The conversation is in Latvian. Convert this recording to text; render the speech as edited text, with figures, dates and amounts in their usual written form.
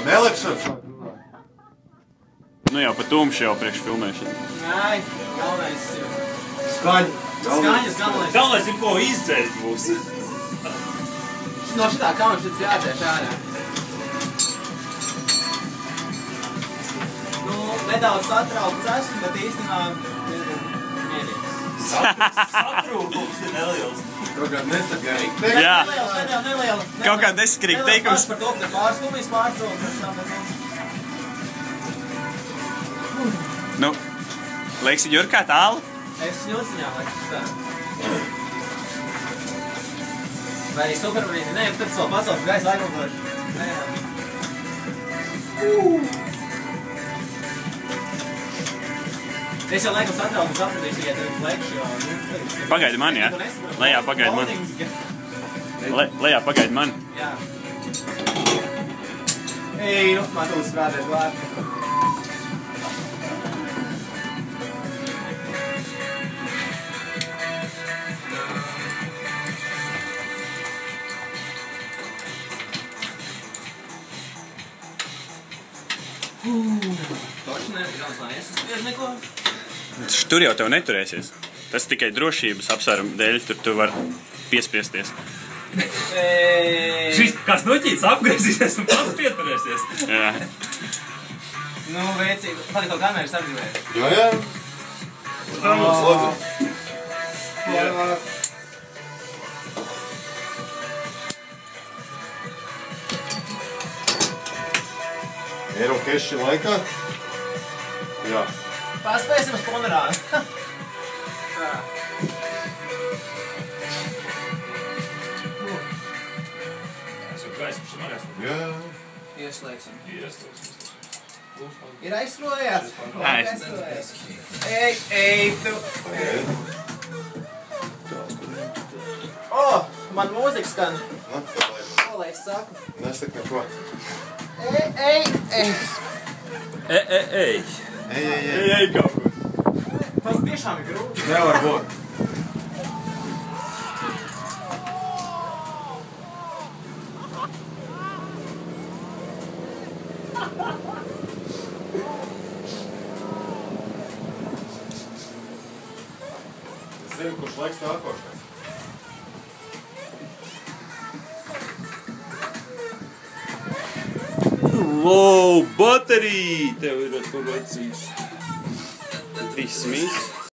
nelikšu. Nu jau pa tumšu jau priekš filmēšanu. Nē, galvenais ir. Skaņa. Skaņas galvenais. Galvenais ir, ko izdzēst būs. No šitā kauna šits jādzēš ārā. Nu, nedaudz satraukts esmu, bet īstenībā mierīgs. Satrūkums ir neliels. Kaut kā nesakarīgi. Jā. Neliela. Kaut kā nesakarīgi teikums. Par to, ka pārskumīs pārcelt. Nu, liekas, Jurkā tālu? Es ņūciņā laikam tā. Vai arī supermanīti? Nē, tad savu pasauli gaisa laikam došu. Es jau laikam satrauku sapratīšu, ja tev plekšu, jo... Pagaidi man, jā? Lejā pagaidi man. Lejā pagaidi man. Jā. Ej, nu, man tūs strādēt glābi. Toši ne, Žans nav iesaspiež neko. Tur jau tev neturēsies. Tas tikai drošības apsvērumu dēļ, tur tu var piespiesties. Šis kāds noķīts apgriezīsies un pats pieturēsies. Jā. Nu, veicīgi. Pati to kameras apgrievēju. Jā. Tā mums lūdzu. Jā. Eiro keši laikā? Jā. Paspēsim uz pomerānu. Tā. Esmu gaismu šim Jā. Ieslēgsim. arēstu. Ir aizskrojās? Aizskrojās. Ej, tu. O, man mūzika skan. Ko lai es saku? Nesaka neko. Ej. Ej. Ej, kaut ko. Tas tiešām ir grūti. Nevar būt. Es zinu, kurš laiks nākošais. Wow, baterija! Tev ir tur vecīs. 3 mīs.